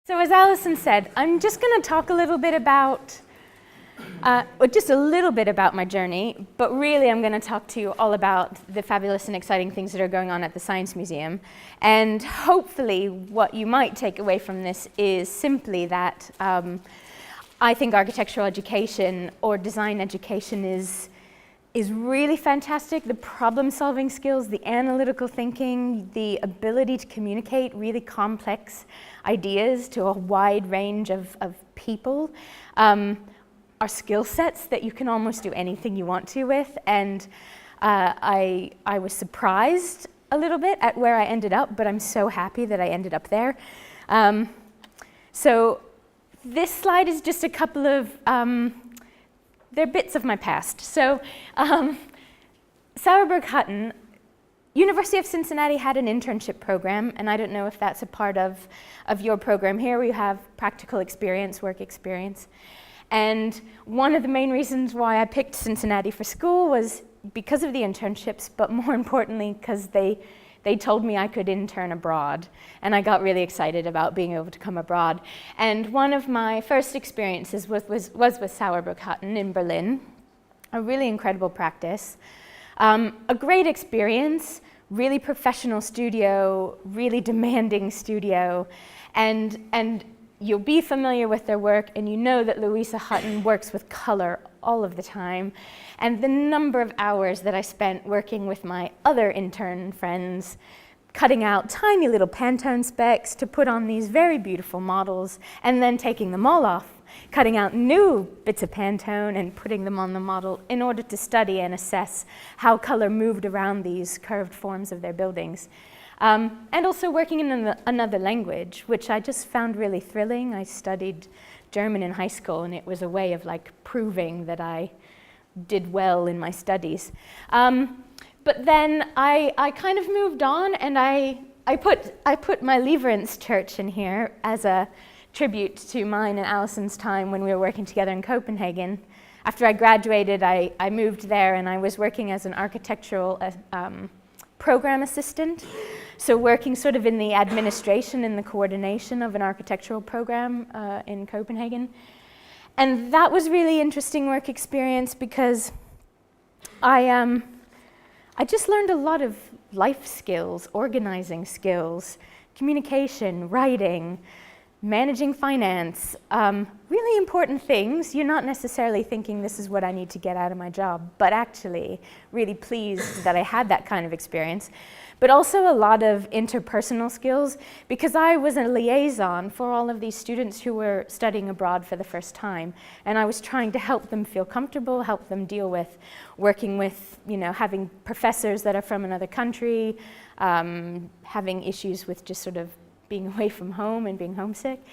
So as Alison said, I'm just going to talk a little bit about, just a little bit about my journey, but really I'm going to talk to you all about the fabulous and exciting things that are going on at the Science Museum. And hopefully what you might take away from this is simply that I think architectural education or design education is really fantastic. The problem-solving skills, the analytical thinking, the ability to communicate really complex ideas to a wide range of people are skill sets that you can almost do anything you want to with. And I was surprised a little bit at where I ended up, but I'm so happy that I ended up there. So this slide is just a couple of they're bits of my past. So Sauerbrug-Hutton, University of Cincinnati had an internship program, and I don't know if that's a part of your program here, where you have practical experience, work experience. And one of the main reasons why I picked Cincinnati for school was because of the internships, but more importantly, because they told me I could intern abroad, and I got really excited about being able to come abroad. And one of my first experiences was with Sauerbrug-Hutton in Berlin, a really incredible practice, a great experience, really professional studio, really demanding studio, and you'll be familiar with their work, and you know that Louisa Hutton works with color all of the time. And the number of hours that I spent working with my other intern friends, cutting out tiny little Pantone specks to put on these very beautiful models, and then taking them all off, cutting out new bits of Pantone and putting them on the model in order to study and assess how color moved around these curved forms of their buildings. And also working in another language, which I just found really thrilling. I studied German in high school, and it was a way of proving that I did well in my studies. But then I kind of moved on, and I put my Leverance church in here as a tribute to mine and Alison's time when we were working together in Copenhagen. After I graduated, I moved there, and I was working as an architectural program assistant, so working sort of in the administration and the coordination of an architectural program in Copenhagen. And that was really interesting work experience because I just learned a lot of life skills, organizing skills, communication, writing, managing finance, really important things. You're not necessarily thinking this is what I need to get out of my job, but actually really pleased that I had that kind of experience. But also a lot of interpersonal skills, because I was a liaison for all of these students who were studying abroad for the first time. And I was trying to help them feel comfortable, help them deal with working with, having professors that are from another country, having issues with just sort of being away from home and being homesick.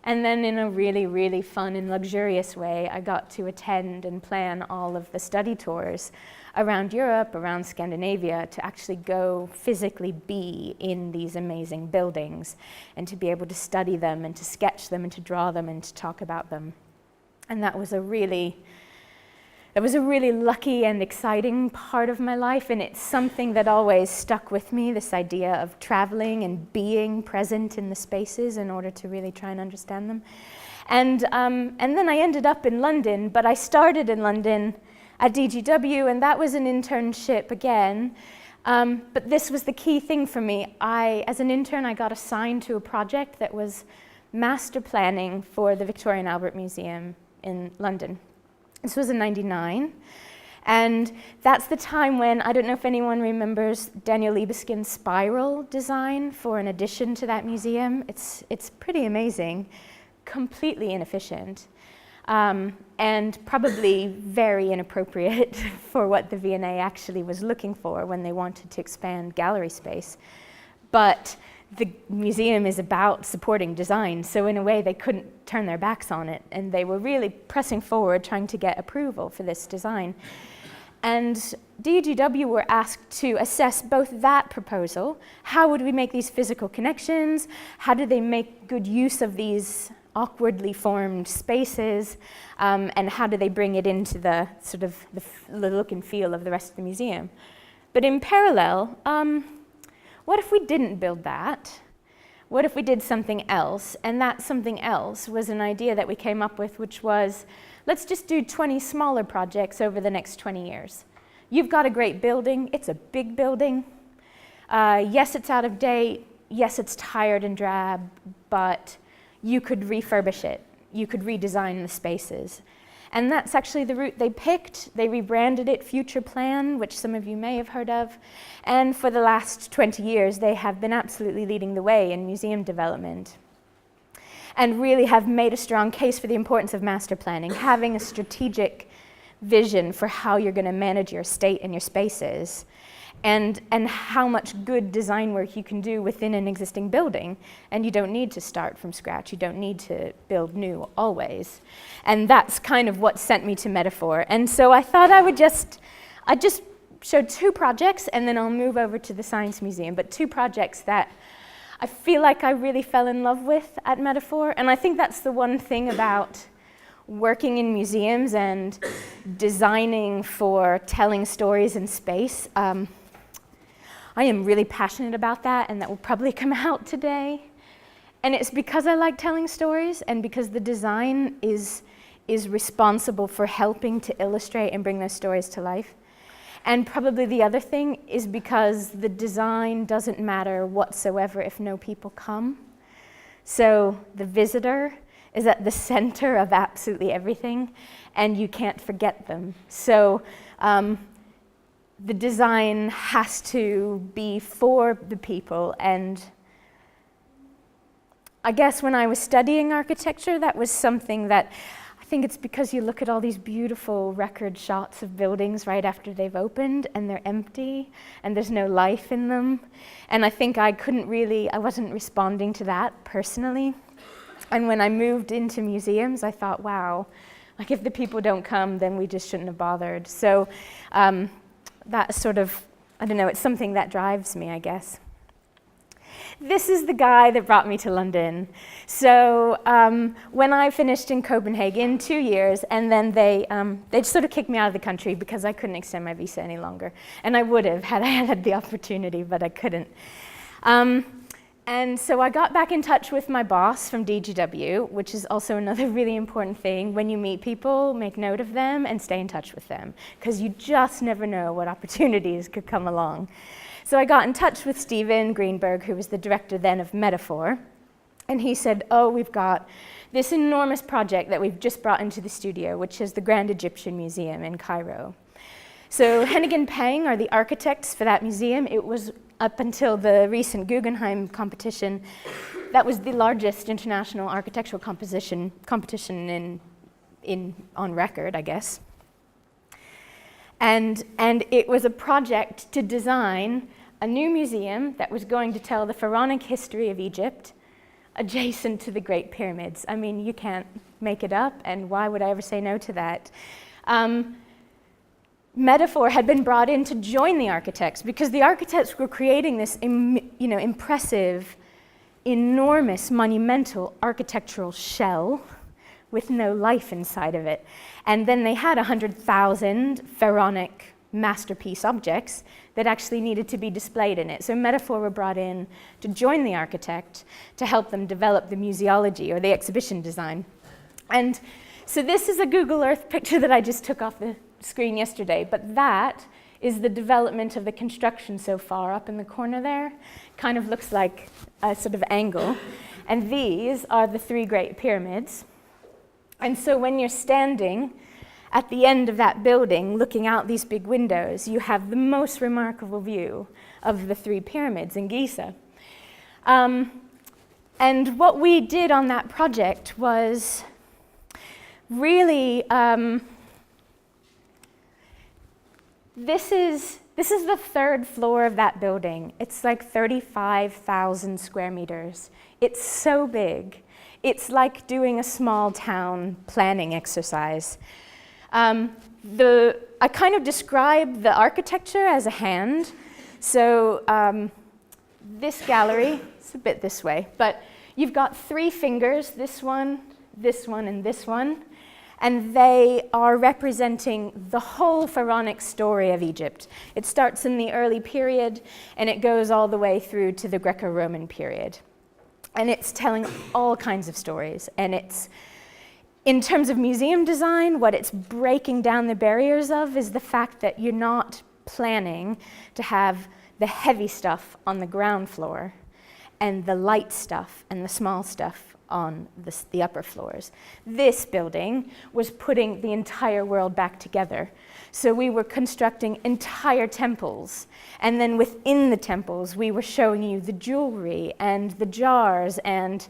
And then in a really, really fun and luxurious way, I got to attend and plan all of the study tours around Europe, around Scandinavia, to actually go physically be in these amazing buildings and to be able to study them and to sketch them and to draw them and to talk about them. And that was a really lucky and exciting part of my life, and it's something that always stuck with me, this idea of traveling and being present in the spaces in order to really try and understand them. And then I ended up in London, but I started in London at DGW, and that was an internship again. But this was the key thing for me. As an intern, I got assigned to a project that was master planning for the Victoria and Albert Museum in London. This was in '99, and that's the time when, I don't know if anyone remembers Daniel Liebeskin's spiral design for an addition to that museum. It's pretty amazing, completely inefficient, and probably very inappropriate for what the V&A actually was looking for when they wanted to expand gallery space. But the museum is about supporting design, so in a way they couldn't turn their backs on it, and they were really pressing forward trying to get approval for this design. And DGW were asked to assess both that proposal, how would we make these physical connections, how do they make good use of these awkwardly formed spaces, and how do they bring it into the sort of the look and feel of the rest of the museum. But in parallel, what if we didn't build that? what if we did something else? And that something else was an idea that we came up with, which was, let's just do 20 smaller projects over the next 20 years. You've got a great building. It's a big building. Yes, it's out of date. Yes, it's tired and drab, but you could refurbish it. You could redesign the spaces. And that's actually the route they picked. They rebranded it Future Plan, which some of you may have heard of. And for the last 20 years, they have been absolutely leading the way in museum development and really have made a strong case for the importance of master planning, having a strategic vision for how you're going to manage your estate and your spaces, and how much good design work you can do within an existing building. And you don't need to start from scratch. You don't need to build new always. And that's kind of what sent me to Metaphor. And so I thought I'd just show 2 projects, and then I'll move over to the Science Museum, but 2 projects that I feel like I really fell in love with at Metaphor. And I think that's the one thing about working in museums and designing for telling stories in space. I am really passionate about that, and that will probably come out today. And it's because I like telling stories, and because the design is responsible for helping to illustrate and bring those stories to life. And probably the other thing is because the design doesn't matter whatsoever if no people come. So the visitor is at the center of absolutely everything, and you can't forget them. So the design has to be for the people. And I guess when I was studying architecture, that was something that, I think it's because you look at all these beautiful record shots of buildings right after they've opened, and they're empty, and there's no life in them. And I think I wasn't responding to that personally. And when I moved into museums, I thought, wow, like if the people don't come, then we just shouldn't have bothered. So that's sort of, I don't know, it's something that drives me, I guess. This is the guy that brought me to London. So when I finished in Copenhagen, 2 years, and then they sort of kicked me out of the country because I couldn't extend my visa any longer. And I would have had I had the opportunity, but I couldn't. And so I got back in touch with my boss from DGW, which is also another really important thing. When you meet people, make note of them and stay in touch with them, because you just never know what opportunities could come along. So I got in touch with Steven Greenberg, who was the director then of Metaphor, and he said, oh, we've got this enormous project that we've just brought into the studio, which is the Grand Egyptian Museum in Cairo. So Hennigan Pang are the architects for that museum. It was, up until the recent Guggenheim competition, that was the largest international architectural competition on record, I guess. And it was a project to design a new museum that was going to tell the pharaonic history of Egypt adjacent to the Great Pyramids. I mean, you can't make it up, and why would I ever say no to that? Metaphor had been brought in to join the architects because the architects were creating this impressive, enormous, monumental architectural shell with no life inside of it. And then they had 100,000 pharaonic masterpiece objects that actually needed to be displayed in it. So Metaphor were brought in to join the architect to help them develop the museology or the exhibition design. And so this is a Google Earth picture that I just took off the screen yesterday, but that is the development of the construction so far up in the corner there. Kind of looks like a sort of angle. And these are the 3 Great Pyramids. And so when you're standing at the end of that building, looking out these big windows, you have the most remarkable view of the 3 pyramids in Giza. And what we did on that project was really, this is the 3rd floor of that building. It's like 35,000 square meters. It's so big. It's like doing a small town planning exercise. I kind of describe the architecture as a hand. So this gallery, it's a bit this way, but you've got 3 fingers, this one, and this one. And they are representing the whole pharaonic story of Egypt. It starts in the early period, and it goes all the way through to the Greco-Roman period. And it's telling all kinds of stories. And it's, in terms of museum design, what it's breaking down the barriers of is the fact that you're not planning to have the heavy stuff on the ground floor and the light stuff and the small stuff on the upper floors. This building was putting the entire world back together. So we were constructing entire temples, and then within the temples we were showing you the jewelry and the jars and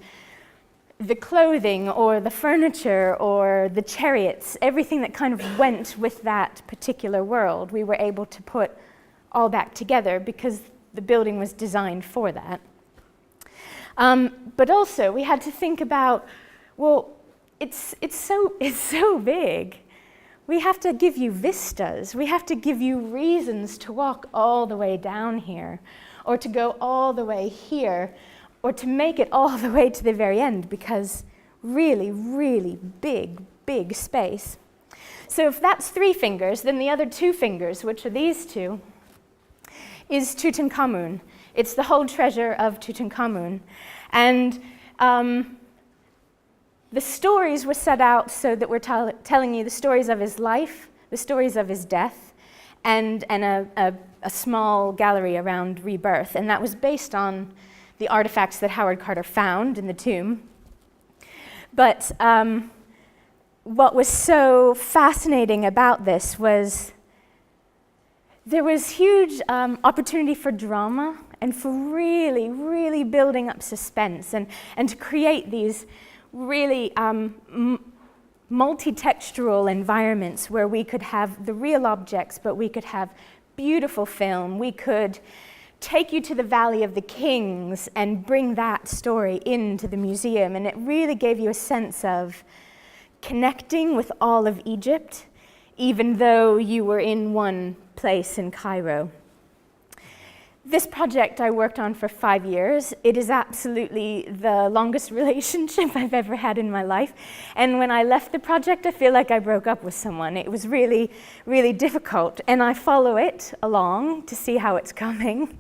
the clothing or the furniture or the chariots, everything that kind of went with that particular world. We were able to put all back together because the building was designed for that. But also we had to think about, well, it's so big. We have to give you vistas. We have to give you reasons to walk all the way down here, or to go all the way here, or to make it all the way to the very end, because really, really big space. So if that's 3 fingers, then the other 2 fingers, which are these 2, is Tutankhamun. It's the whole treasure of Tutankhamun. And the stories were set out so that we're telling you the stories of his life, the stories of his death, and a small gallery around rebirth. And that was based on the artifacts that Howard Carter found in the tomb. But what was so fascinating about this was there was huge opportunity for drama and for really, really building up suspense and to create these really multi-textural environments where we could have the real objects, but we could have beautiful film. We could take you to the Valley of the Kings and bring that story into the museum. And it really gave you a sense of connecting with all of Egypt, even though you were in one place in Cairo. This project I worked on for 5 years. It is absolutely the longest relationship I've ever had in my life. And when I left the project, I feel like I broke up with someone. It was really, really difficult. And I follow it along to see how it's coming,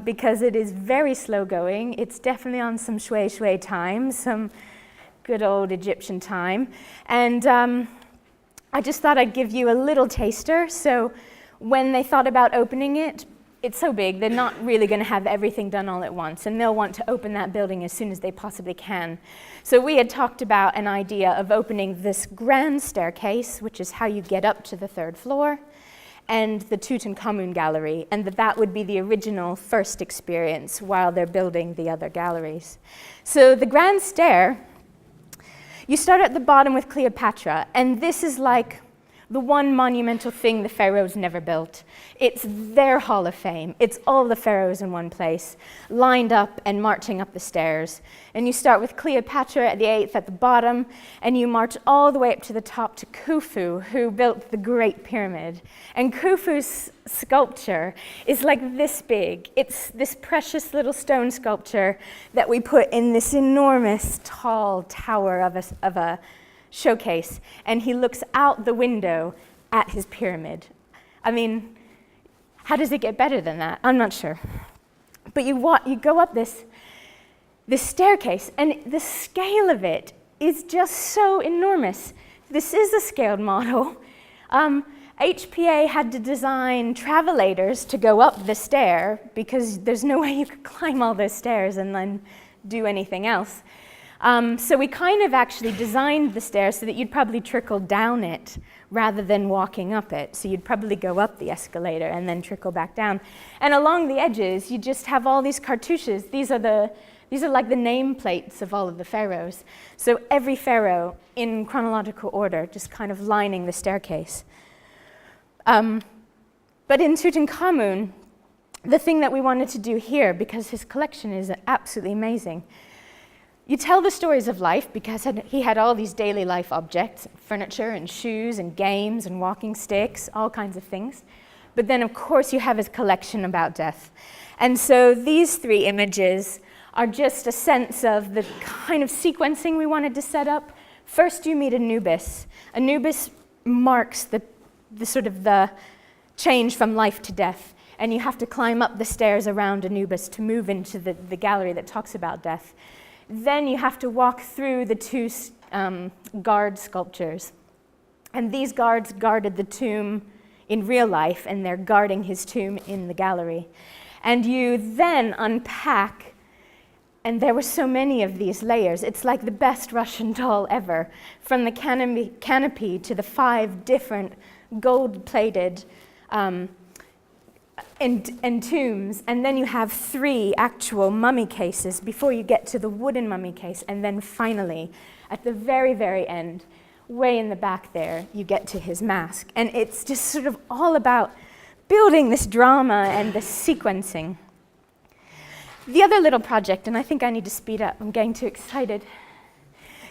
because it is very slow going. It's definitely on some shui time, some good old Egyptian time. And I just thought I'd give you a little taster. So when they thought about opening it, it's so big, they're not really going to have everything done all at once, and they'll want to open that building as soon as they possibly can. So we had talked about an idea of opening this grand staircase, which is how you get up to the 3rd floor, and the Tutankhamun gallery, and that would be the original first experience while they're building the other galleries. So the grand stair, you start at the bottom with Cleopatra, and this is like the one monumental thing the pharaohs never built. It's their hall of fame. It's all the pharaohs in one place, lined up and marching up the stairs. And you start with Cleopatra at the 8th at the bottom, and you march all the way up to the top to Khufu, who built the Great Pyramid. And Khufu's sculpture is like this big. It's this precious little stone sculpture that we put in this enormous, tall tower of a showcase, and he looks out the window at his pyramid. I mean, how does it get better than that? I'm not sure. But you go up this staircase, and the scale of it is just so enormous. This is a scaled model. HPA had to design travelators to go up the stair because there's no way you could climb all those stairs and then do anything else. So we kind of actually designed the stairs so that you'd probably trickle down it rather than walking up it. So you'd probably go up the escalator and then trickle back down. And along the edges, you just have all these cartouches. These are like the nameplates of all of the pharaohs. So every pharaoh in chronological order, just kind of lining the staircase. But in Tutankhamun, the thing that we wanted to do here, because his collection is absolutely amazing, you tell the stories of life because he had all these daily life objects, furniture and shoes and games and walking sticks, all kinds of things. But then, of course, you have his collection about death. And so these 3 images are just a sense of the kind of sequencing we wanted to set up. First, you meet Anubis. Anubis marks the sort of the change from life to death. and you have to climb up the stairs around Anubis to move into the gallery that talks about death. Then you have to walk through the two guard sculptures. And these guards guarded the tomb in real life, and they're guarding his tomb in the gallery. And you then unpack, and there were so many of these layers. It's like the best Russian doll ever, from the canopy to the 5 different gold-plated tombs, and then you have 3 actual mummy cases before you get to the wooden mummy case, and then finally, at the very, very end, way in the back there, you get to his mask. And it's just sort of all about building this drama and this sequencing. The other little project, and I think I need to speed up, I'm getting too excited.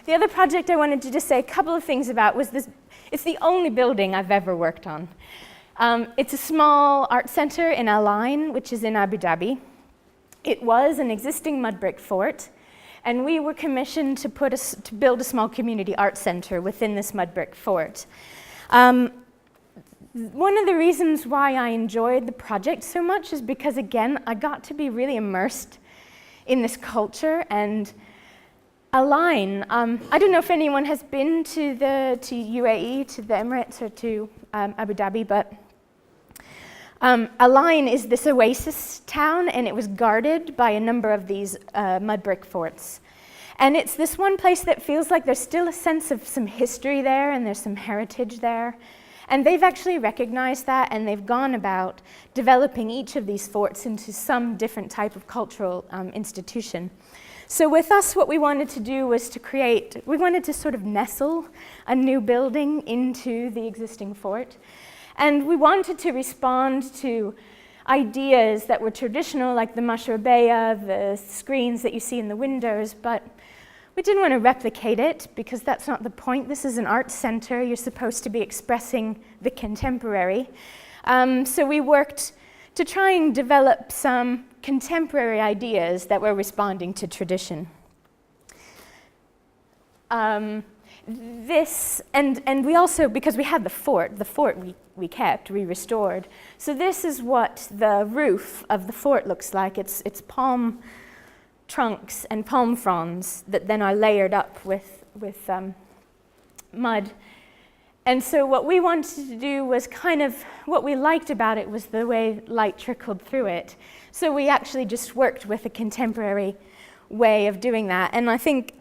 The other project I wanted to just say a couple of things about was this. It's the only building I've ever worked on. It's a small art center in Al Ain, which is in Abu Dhabi. It was an existing mud brick fort, and we were commissioned to build a small community art center within this mud brick fort. One of the reasons why I enjoyed the project so much is because, again, I got to be really immersed in this culture. And Al Ain, I don't know if anyone has been to UAE, to the Emirates, or to Abu Dhabi, but Al Ain is this oasis town, and it was guarded by a number of these mud brick forts. And it's this one place that feels like there's still a sense of some history there, and there's some heritage there. And they've actually recognized that, and they've gone about developing each of these forts into some different type of cultural institution. So with us, what we wanted to do was we wanted to sort of nestle a new building into the existing fort. And we wanted to respond to ideas that were traditional, like the mashrabeya, the screens that you see in the windows, but we didn't want to replicate it because that's not the point. This is an art center. You're supposed to be expressing the contemporary. So we worked to try and develop some contemporary ideas that were responding to tradition. This, and we also, because we had the fort we kept, we restored. So this is what the roof of the fort looks like. It's palm trunks and palm fronds that then are layered up with mud. And so what we wanted to do was what we liked about it was the way light trickled through it. So we actually just worked with a contemporary way of doing that. And I think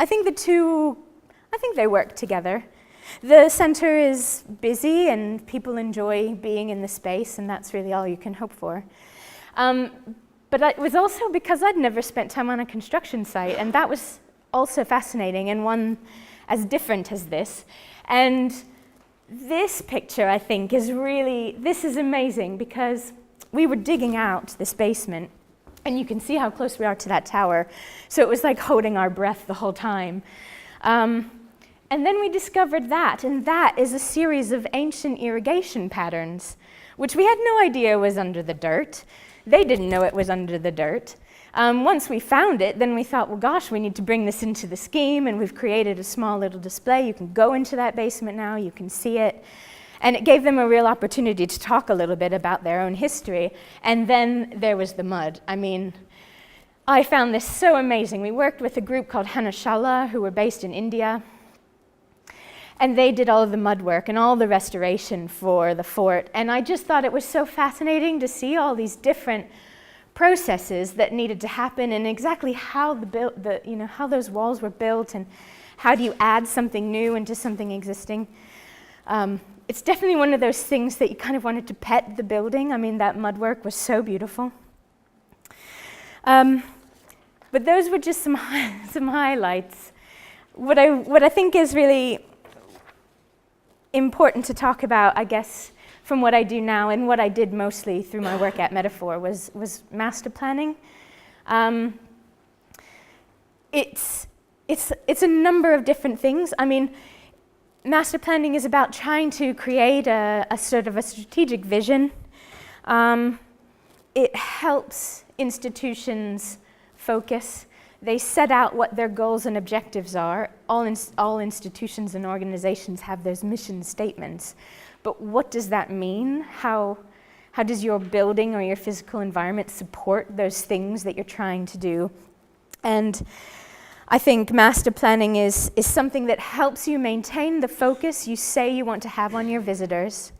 they work together. The center is busy and people enjoy being in the space, and that's really all you can hope for. But it was also because I'd never spent time on a construction site, and that was also fascinating, and one as different as this. And this picture, I think, this is amazing because we were digging out this basement, and you can see how close we are to that tower. So it was like holding our breath the whole time. And then we discovered that, and that is a series of ancient irrigation patterns, which we had no idea was under the dirt. They didn't know it was under the dirt. Once we found it, then we thought, well, gosh, we need to bring this into the scheme, and we've created a small little display. You can go into that basement now, you can see it. And it gave them a real opportunity to talk a little bit about their own history. And then there was the mud. I mean, I found this so amazing. We worked with a group called Hanashala, who were based in India. And they did all of the mud work and all the restoration for the fort. And I just thought it was so fascinating to see all these different processes that needed to happen, and exactly how how those walls were built, and how do you add something new into something existing. It's definitely one of those things that you kind of wanted to pet the building. I mean, that mud work was so beautiful. But those were just some highlights. What I think is really important to talk about, I guess, from what I do now and what I did mostly through my work at Metaphor was master planning. It's a number of different things. I mean, master planning is about trying to create a sort of a strategic vision. It helps institutions focus. They set out what their goals and objectives are. All institutions and organizations have those mission statements. But what does that mean? How How does your building or your physical environment support those things that you're trying to do? And I think master planning is something that helps you maintain the focus you say you want to have on your visitors,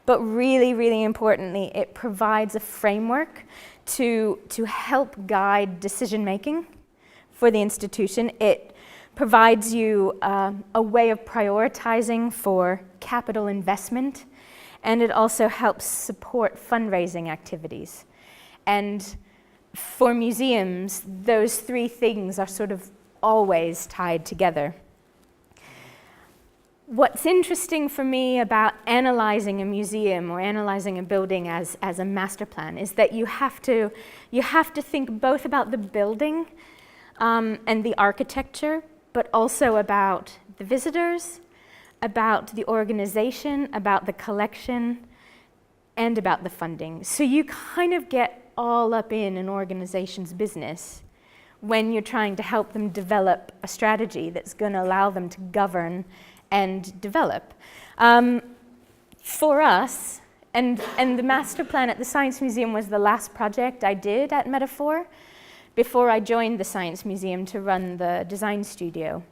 but really, really importantly, it provides a framework to help guide decision-making for the institution. It provides you a way of prioritizing for capital investment, and it also helps support fundraising activities. And for museums, those three things are sort of always tied together. What's interesting for me about analyzing a museum or analyzing a building as a master plan is that you have to think both about the building and the architecture, but also about the visitors, about the organization, about the collection, and about the funding. So you kind of get all up in an organization's business when you're trying to help them develop a strategy that's going to allow them to govern and develop. For us, and the master plan at the Science Museum was the last project I did at Metaphor before I joined the Science Museum to run the design studio.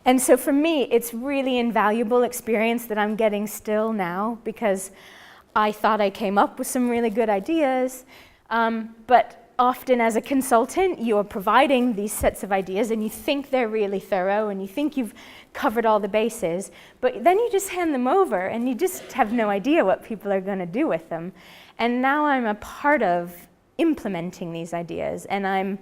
And so for me, it's really invaluable experience that I'm getting still now, because I thought I came up with some really good ideas, but often as a consultant, you're providing these sets of ideas and you think they're really thorough and you think you've covered all the bases, but then you just hand them over and you just have no idea what people are going to do with them. And now I'm a part of implementing these ideas, and I'm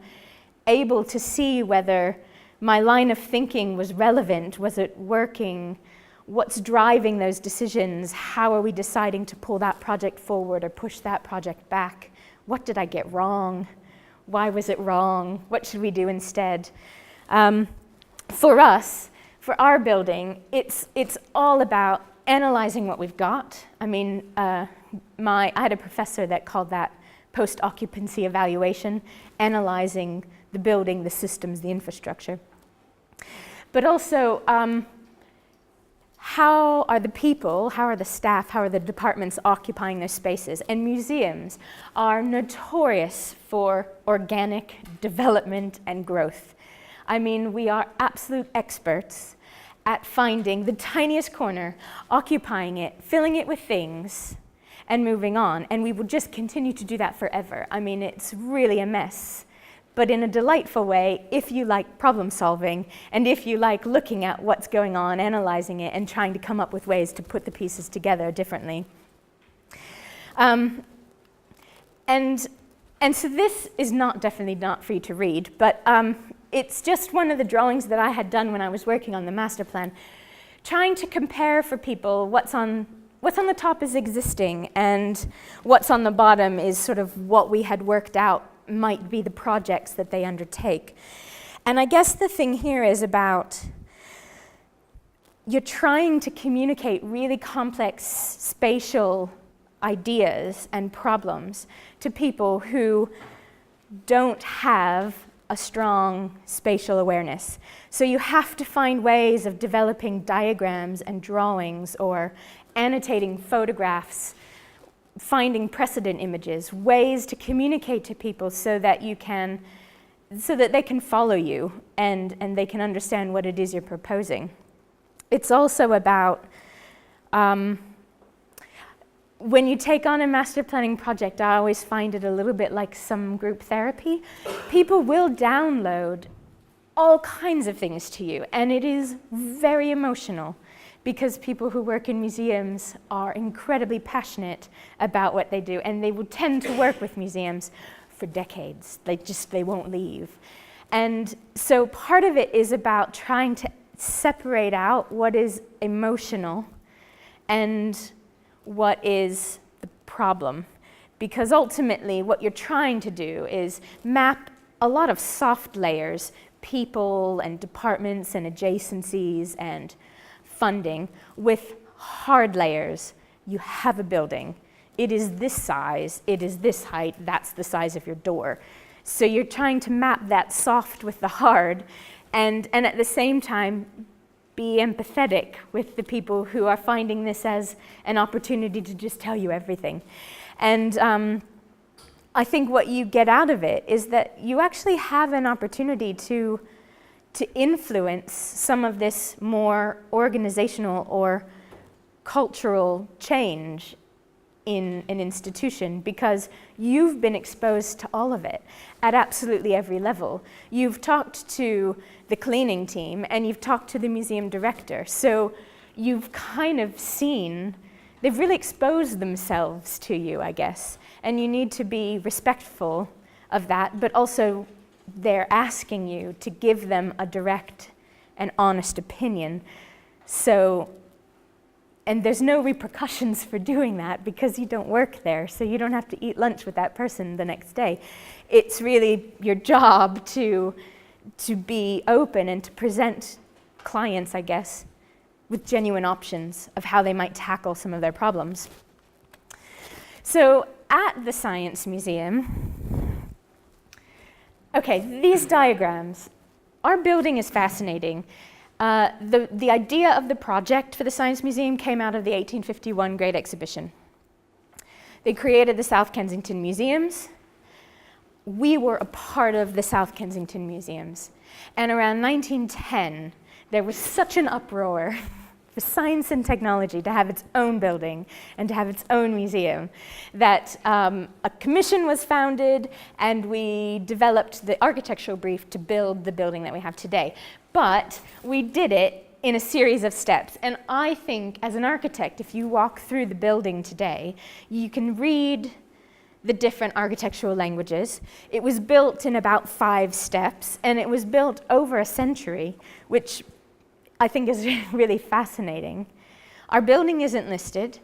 able to see whether my line of thinking was relevant, was it working, what's driving those decisions, how are we deciding to pull that project forward or push that project back. What did I get wrong? Why was it wrong? What should we do instead? For us, for our building, it's all about analyzing what we've got. I mean, I had a professor that called that post-occupancy evaluation, analyzing the building, the systems, the infrastructure. But also, how are the people, how are the staff, how are the departments occupying their spaces? And museums are notorious for organic development and growth. I mean, we are absolute experts at finding the tiniest corner, occupying it, filling it with things, and moving on. And we will just continue to do that forever. I mean, it's really a mess, but in a delightful way if you like problem solving and if you like looking at what's going on, analyzing it, and trying to come up with ways to put the pieces together differently. And so this is definitely not free to read, but it's just one of the drawings that I had done when I was working on the master plan, trying to compare for people what's on the top is existing and what's on the bottom is sort of what we had worked out might be the projects that they undertake. And I guess the thing here is about you're trying to communicate really complex spatial ideas and problems to people who don't have a strong spatial awareness. So you have to find ways of developing diagrams and drawings or annotating photographs, finding precedent images, ways to communicate to people so that they can follow you and they can understand what it is you're proposing. It's also about when you take on a master planning project, I always find it a little bit like some group therapy. People will download all kinds of things to you, and it is very emotional because people who work in museums are incredibly passionate about what they do, and they will tend to work with museums for decades. They won't leave. And so part of it is about trying to separate out what is emotional and what is the problem. Because ultimately what you're trying to do is map a lot of soft layers, people and departments and adjacencies and funding, with hard layers. You have a building. It is this size, it is this height, that's the size of your door. So you're trying to map that soft with the hard, and at the same time be empathetic with the people who are finding this as an opportunity to just tell you everything. And I think what you get out of it is that you actually have an opportunity to influence some of this more organizational or cultural change in an institution, because you've been exposed to all of it at absolutely every level. You've talked to the cleaning team and you've talked to the museum director. So you've kind of seen, they've really exposed themselves to you, I guess. And you need to be respectful of that, but also they're asking you to give them a direct and honest opinion. So, and there's no repercussions for doing that because you don't work there, so you don't have to eat lunch with that person the next day. It's really your job to be open and to present clients, I guess, with genuine options of how they might tackle some of their problems. So at the Science Museum, okay, these diagrams, our building is fascinating. The idea of the project for the Science Museum came out of the 1851 Great Exhibition. They created the South Kensington Museums. We were a part of the South Kensington Museums. And around 1910, there was such an uproar for science and technology to have its own building and to have its own museum that a commission was founded, and we developed the architectural brief to build the building that we have today. But we did it in a series of steps. And I think as an architect, if you walk through the building today, you can read the different architectural languages. It was built in about 5 steps, and it was built over a century, which I think is really fascinating. Our building isn't listed,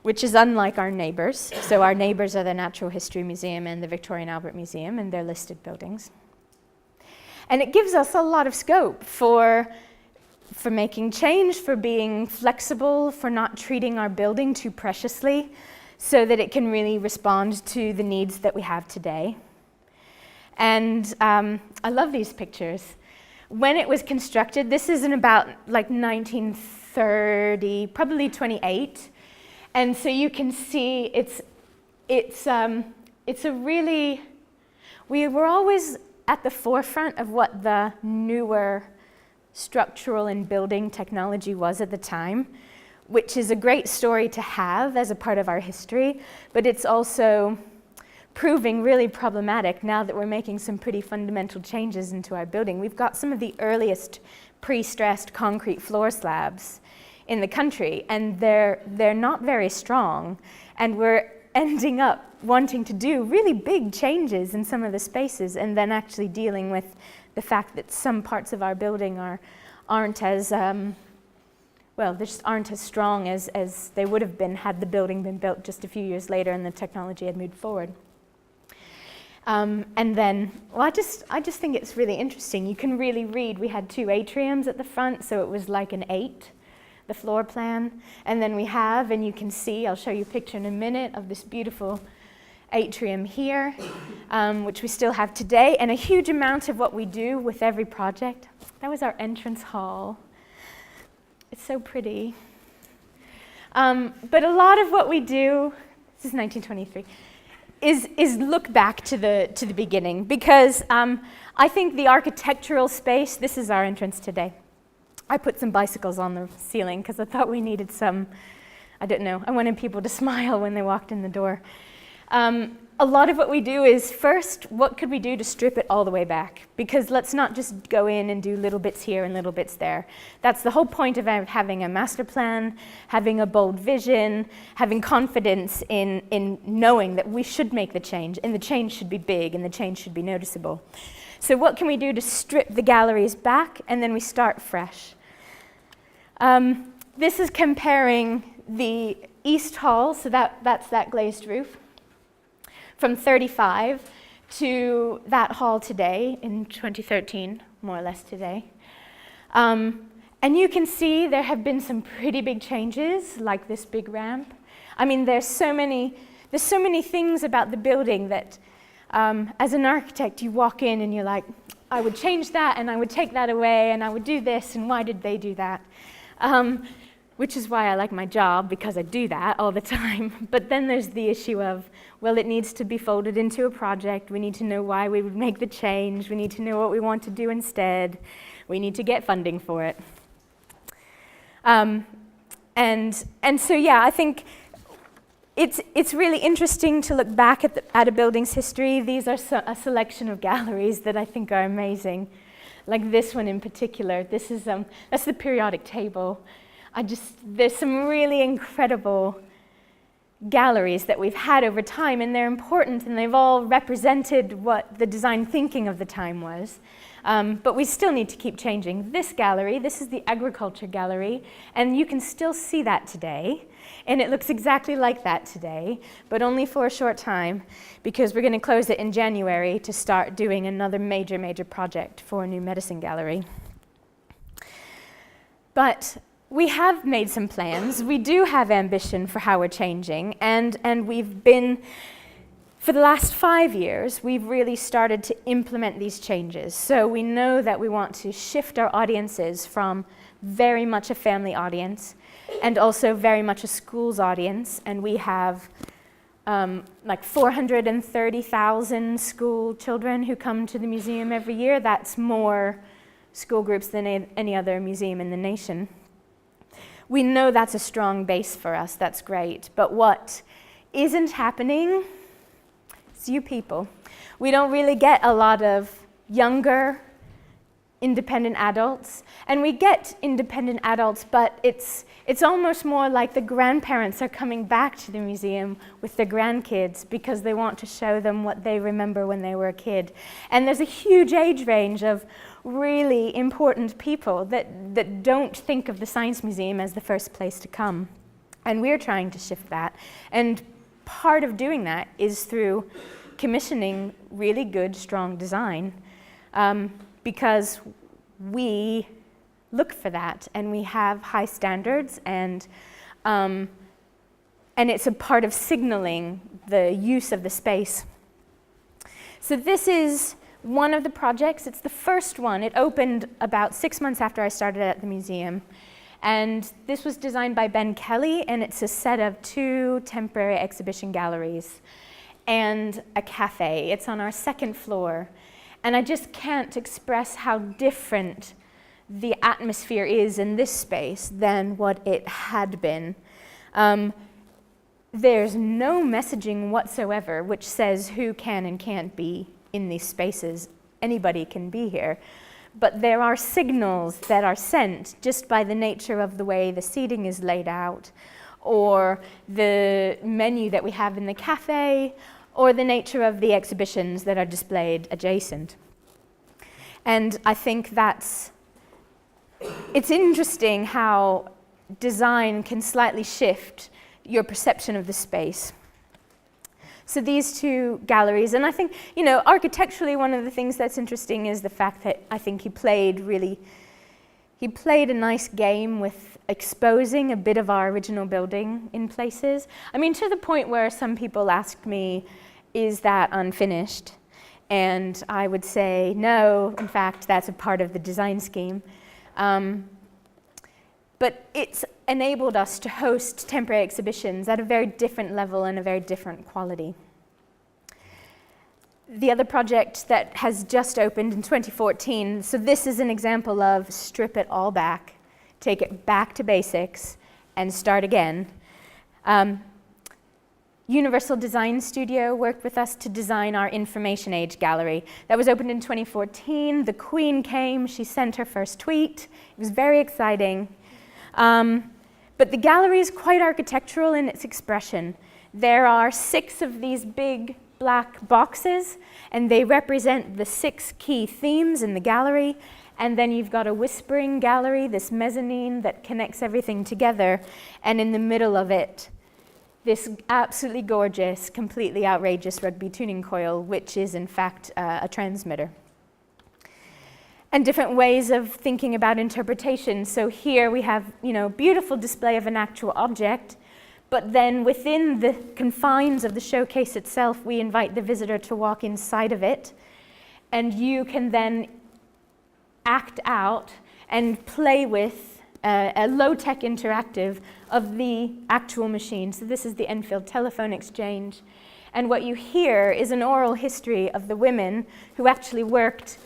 which is unlike our neighbors. So our neighbors are the Natural History Museum and the Victoria and Albert Museum, and they're listed buildings. And it gives us a lot of scope for making change, for being flexible, for not treating our building too preciously, so that it can really respond to the needs that we have today. And I love these pictures. When it was constructed, this is in about like 1930, probably 28. And so you can see it's a really, we were always at the forefront of what the newer structural and building technology was at the time, which is a great story to have as a part of our history, but it's also proving really problematic now that we're making some pretty fundamental changes into our building. We've got some of the earliest pre-stressed concrete floor slabs in the country, and they're not very strong, and we're ending up wanting to do really big changes in some of the spaces, and then actually dealing with the fact that some parts of our building aren't as well, they just aren't as strong as they would have been had the building been built just a few years later and the technology had moved forward. And then, well, I just think it's really interesting. You can really read, we had 2 atriums at the front, so it was like an 8, the floor plan. And then we have, and you can see, I'll show you a picture in a minute of this beautiful atrium here, which we still have today. And a huge amount of what we do with every project, that was our entrance hall. It's so pretty. But a lot of what we do, this is 1923, is look back to the beginning, because I think the architectural space, this is our entrance today. I put some bicycles on the ceiling because I thought we needed some, I don't know, I wanted people to smile when they walked in the door. A lot of what we do is, first, what could we do to strip it all the way back? Because let's not just go in and do little bits here and little bits there. That's the whole point of having a master plan, having a bold vision, having confidence in knowing that we should make the change, and the change should be big, and the change should be noticeable. So what can we do to strip the galleries back, and then we start fresh? This is comparing the East Hall, so that's that glazed roof, from 35 to that hall today in 2013, more or less today. And you can see there have been some pretty big changes, like this big ramp. I mean, there's so many things about the building that as an architect, you walk in and you're like, I would change that, and I would take that away, and I would do this, and why did they do that? Which is why I like my job, because I do that all the time. But then there's the issue of, well, it needs to be folded into a project. We need to know why we would make the change. We need to know what we want to do instead. We need to get funding for it. And so, yeah, I think it's really interesting to look back at a building's history. These are a selection of galleries that I think are amazing. Like this one in particular. This is that's the periodic table. There's some really incredible galleries that we've had over time, and they're important, and they've all represented what the design thinking of the time was. But we still need to keep changing. This gallery, this is the agriculture gallery, and you can still see that today. And it looks exactly like that today, but only for a short time, because we're going to close it in January to start doing another major project for a new medicine gallery. But we have made some plans. We do have ambition for how we're changing, and we've been, for the last 5 years, we've really started to implement these changes. So we know that we want to shift our audiences from very much a family audience and also very much a schools audience, and we have like 430,000 school children who come to the museum every year. That's more school groups than any other museum in the nation. We know that's a strong base for us, that's great, but what isn't happening is you people. We don't really get a lot of younger, independent adults, and we get independent adults, but it's almost more like the grandparents are coming back to the museum with their grandkids because they want to show them what they remember when they were a kid. And there's a huge age range of really important people that don't think of the Science Museum as the first place to come. And we're trying to shift that. And part of doing that is through commissioning really good, strong design, because we look for that, and we have high standards, and it's a part of signaling the use of the space. So this is one of the projects. It's the first one. It opened about 6 months after I started at the museum. And this was designed by Ben Kelly, and it's a set of 2 temporary exhibition galleries and a cafe. It's on our 2nd floor. And I just can't express how different the atmosphere is in this space than what it had been. There's no messaging whatsoever which says who can and can't be in these spaces. Anybody can be here. But there are signals that are sent just by the nature of the way the seating is laid out, or the menu that we have in the cafe, or the nature of the exhibitions that are displayed adjacent. And I think it's interesting how design can slightly shift your perception of the space. So these 2 galleries, and I think, architecturally, one of the things that's interesting is the fact that I think he played a nice game with exposing a bit of our original building in places. I mean, to the point where some people ask me, is that unfinished? And I would say, no, in fact, that's a part of the design scheme. But it's enabled us to host temporary exhibitions at a very different level and a very different quality. The other project that has just opened in 2014, so this is an example of strip it all back, take it back to basics, and start again. Universal Design Studio worked with us to design our Information Age gallery. That was opened in 2014. The Queen came, she sent her first tweet. It was very exciting. But the gallery is quite architectural in its expression. There are 6 of these big black boxes, and they represent the 6 key themes in the gallery. And then you've got a whispering gallery, this mezzanine that connects everything together. And in the middle of it, this absolutely gorgeous, completely outrageous rugby tuning coil, which is in fact a transmitter. And different ways of thinking about interpretation. So here we have, beautiful display of an actual object, but then within the confines of the showcase itself, we invite the visitor to walk inside of it, and you can then act out and play with a low-tech interactive of the actual machine. So this is the Enfield telephone exchange. And what you hear is an oral history of the women who actually worked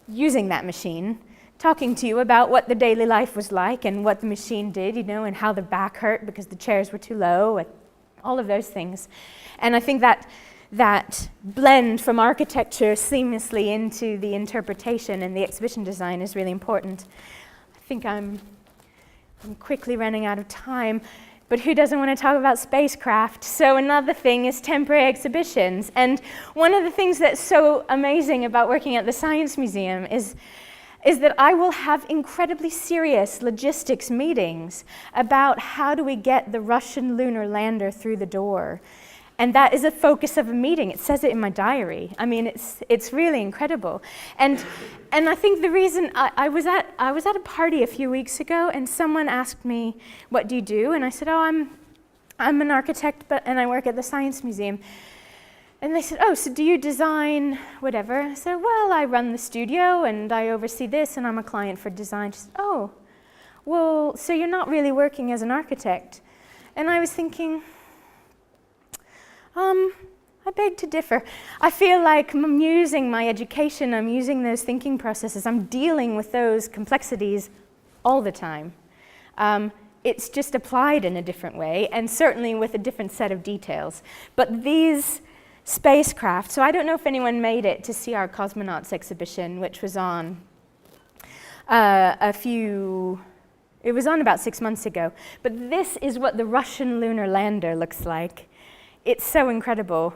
using that machine, talking to you about what the daily life was like and what the machine did, you know, and how their back hurt because the chairs were too low, and all of those things. And I think that blend from architecture seamlessly into the interpretation and the exhibition design is really important. I think I'm quickly running out of time, but who doesn't want to talk about spacecraft? So another thing is temporary exhibitions. And one of the things that's so amazing about working at the Science Museum is that I will have incredibly serious logistics meetings about how do we get the Russian Lunar Lander through the door. And that is a focus of a meeting. It says it in my diary. I mean, it's really incredible. And I think the reason I was at a party a few weeks ago, and someone asked me, "What do you do?" And I said, "Oh, I'm an architect, and I work at the Science Museum." And they said, "Oh, so do you design whatever?" I said, "Well, I run the studio and I oversee this, and I'm a client for design." She said, "Oh, well, so you're not really working as an architect." And I was thinking, I beg to differ. I feel like I'm using my education, I'm using those thinking processes, I'm dealing with those complexities all the time. It's just applied in a different way, and certainly with a different set of details. But these spacecraft, so I don't know if anyone made it to see our cosmonauts exhibition, which was on it was on about 6 months ago. But this is what the Russian Lunar Lander looks like. It's so incredible.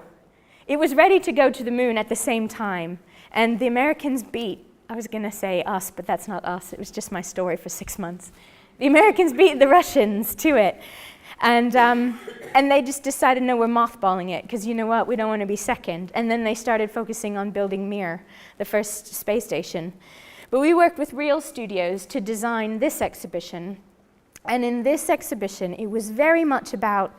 It was ready to go to the moon at the same time, and the Americans beat, I was going to say us, but that's not us, it was just my story for 6 months. The Americans beat the Russians to it, and they just decided, no, we're mothballing it, because you know what, we don't want to be second. And then they started focusing on building Mir, the first space station. But we worked with real studios to design this exhibition, and in this exhibition, it was very much about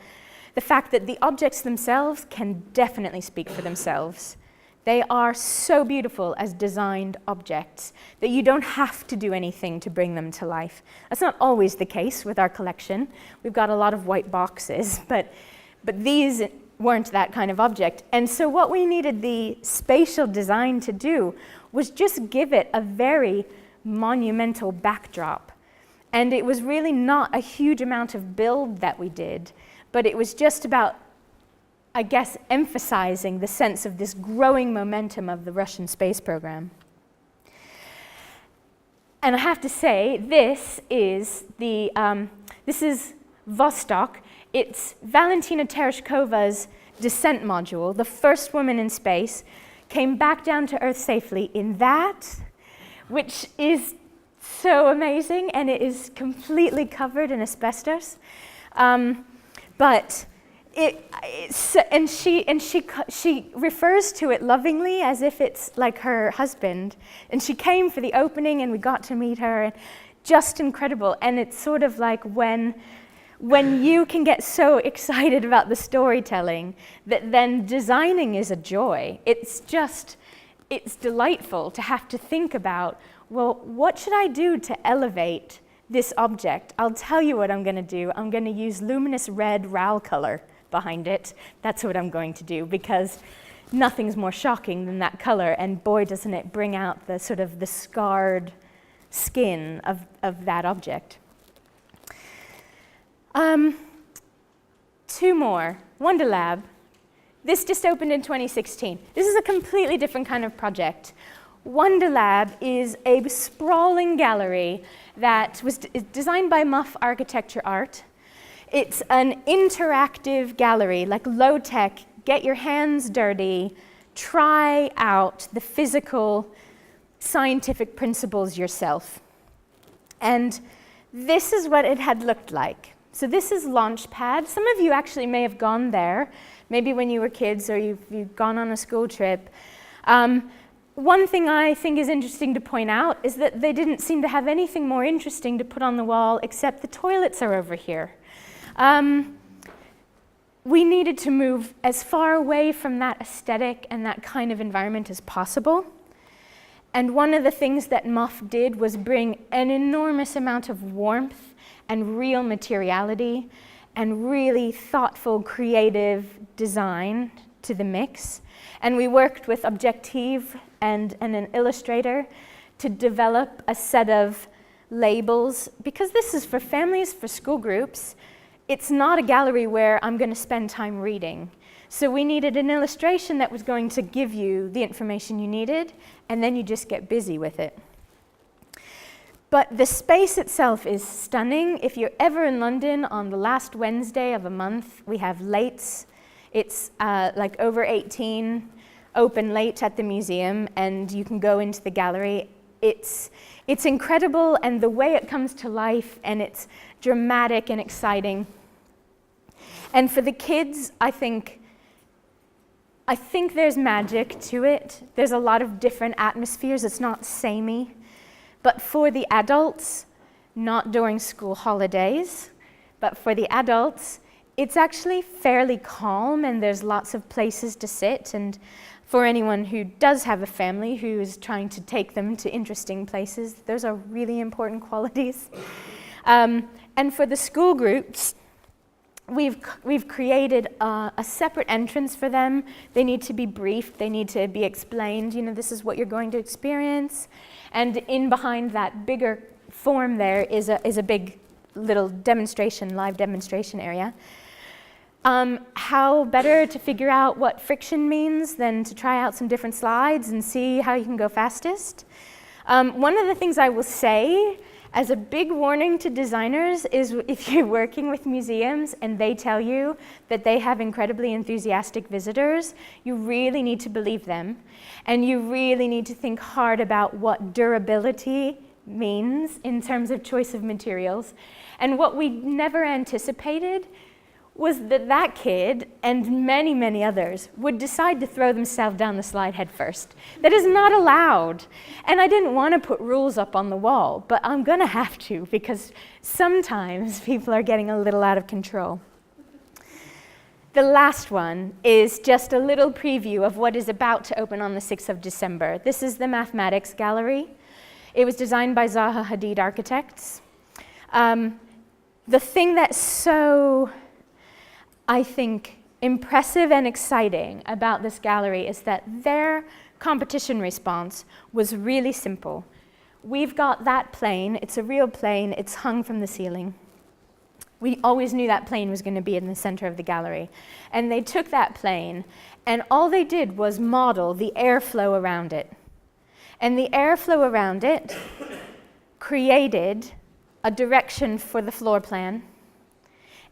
the fact that the objects themselves can definitely speak for themselves. They are so beautiful as designed objects that you don't have to do anything to bring them to life. That's not always the case with our collection. We've got a lot of white boxes, but these weren't that kind of object. And so what we needed the spatial design to do was just give it a very monumental backdrop. And it was really not a huge amount of build that we did, but it was just about, I guess, emphasizing the sense of this growing momentum of the Russian space program. And I have to say, this is Vostok. It's Valentina Tereshkova's descent module, the first woman in space, came back down to Earth safely in that, which is so amazing, and it is completely covered in asbestos. But she refers to it lovingly as if it's like her husband. And she came for the opening, and we got to meet her, and just incredible. And it's sort of like when you can get so excited about the storytelling that then designing is a joy. It's delightful to have to think about, well, what should I do to elevate this object? I'll tell you what I'm going to do. I'm going to use luminous red RAL color behind it. That's what I'm going to do, because nothing's more shocking than that color, and boy, doesn't it bring out the sort of the scarred skin of that object. Two more. Wonderlab. This just opened in 2016. This is a completely different kind of project. Wonderlab is a sprawling gallery that was designed by Muff Architecture Art. It's an interactive gallery, like low-tech, get your hands dirty, try out the physical, scientific principles yourself. And this is what it had looked like. So this is Launchpad. Some of you actually may have gone there, maybe when you were kids or you've gone on a school trip. One thing I think is interesting to point out is that they didn't seem to have anything more interesting to put on the wall except the toilets are over here. We needed to move as far away from that aesthetic and that kind of environment as possible. And one of the things that Muff did was bring an enormous amount of warmth and real materiality and really thoughtful, creative design to the mix. And we worked with Objective and an illustrator to develop a set of labels. Because this is for families, for school groups, it's not a gallery where I'm going to spend time reading. So we needed an illustration that was going to give you the information you needed, and then you just get busy with it. But the space itself is stunning. If you're ever in London on the last Wednesday of a month, we have lates. It's like over 18, open late at the museum, and you can go into the gallery. It's incredible, and the way it comes to life, and it's dramatic and exciting. And for the kids, I think there's magic to it. There's a lot of different atmospheres. It's not samey. But for the adults, not during school holidays, but for the adults, it's actually fairly calm, and there's lots of places to sit. And for anyone who does have a family who is trying to take them to interesting places, those are really important qualities. And for the school groups, we've created a separate entrance for them. They need to be briefed, they need to be explained, this is what you're going to experience. And in behind that bigger form there is a big little demonstration, live demonstration area. How better to figure out what friction means than to try out some different slides and see how you can go fastest. One of the things I will say as a big warning to designers is if you're working with museums and they tell you that they have incredibly enthusiastic visitors, you really need to believe them. And you really need to think hard about what durability means in terms of choice of materials. And what we never anticipated was that kid and many, many others would decide to throw themselves down the slide head first. That is not allowed. And I didn't want to put rules up on the wall, but I'm going to have to because sometimes people are getting a little out of control. The last one is just a little preview of what is about to open on the 6th of December. This is the Mathematics Gallery. It was designed by Zaha Hadid Architects. The thing that's so, I think, impressive and exciting about this gallery is that their competition response was really simple. We've got that plane, it's a real plane, it's hung from the ceiling. We always knew that plane was going to be in the center of the gallery. And they took that plane, and all they did was model the airflow around it. And the airflow around it created a direction for the floor plan,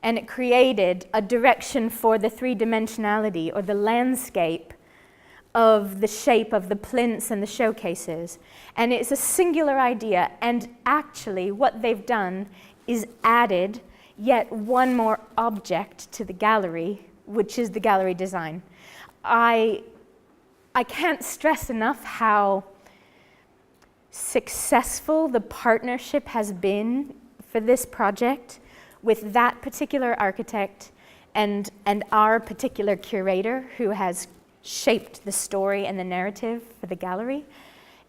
and it created a direction for the three-dimensionality or the landscape of the shape of the plinths and the showcases. And it's a singular idea, and actually what they've done is added yet one more object to the gallery, which is the gallery design. I can't stress enough how successful the partnership has been for this project with that particular architect and our particular curator who has shaped the story and the narrative for the gallery.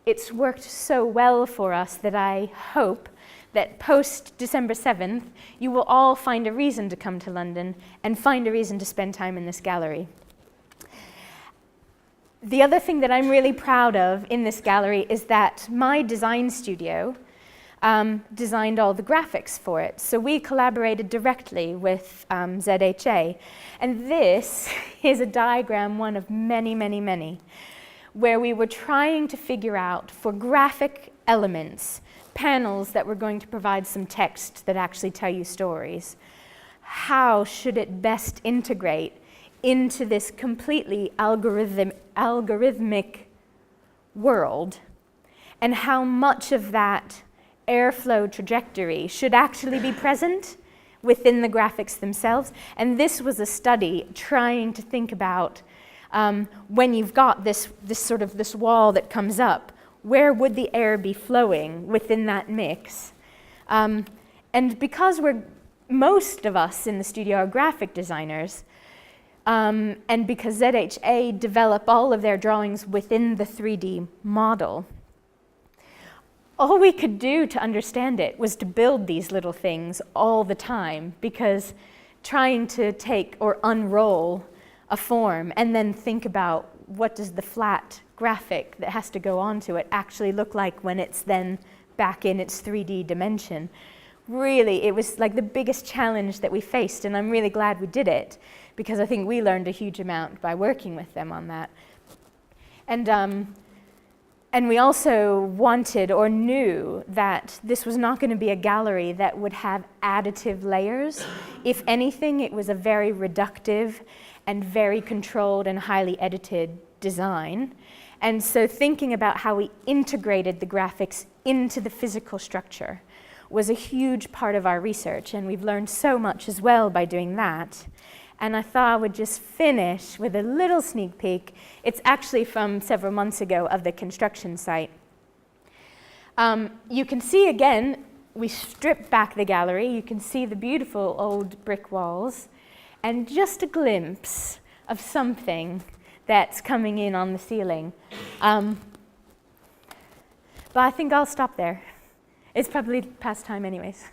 It's worked so well for us that I hope that post December 7th, you will all find a reason to come to London and find a reason to spend time in this gallery. The other thing that I'm really proud of in this gallery is that my design studio designed all the graphics for it. So we collaborated directly with ZHA. And this is a diagram, one of many, many, many, where we were trying to figure out for graphic elements, panels that were going to provide some text that actually tell you stories. How should it best integrate into this completely algorithmic world? And how much of that airflow trajectory should actually be present within the graphics themselves? And this was a study trying to think about when you've got this wall that comes up, where would the air be flowing within that mix? And because most of us in the studio are graphic designers, and because ZHA develop all of their drawings within the 3D model, all we could do to understand it was to build these little things all the time, because trying to take or unroll a form and then think about what does the flat graphic that has to go onto it actually look like when it's then back in its 3D dimension. Really, it was like the biggest challenge that we faced, and I'm really glad we did it, because I think we learned a huge amount by working with them on that. And we also wanted or knew that this was not going to be a gallery that would have additive layers. If anything, it was a very reductive and very controlled and highly edited design. And so thinking about how we integrated the graphics into the physical structure was a huge part of our research, and we've learned so much as well by doing that. And I thought I would just finish with a little sneak peek. It's actually from several months ago of the construction site. You can see again, we stripped back the gallery. You can see the beautiful old brick walls, and just a glimpse of something that's coming in on the ceiling. But I think I'll stop there. It's probably past time anyways.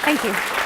Thank you.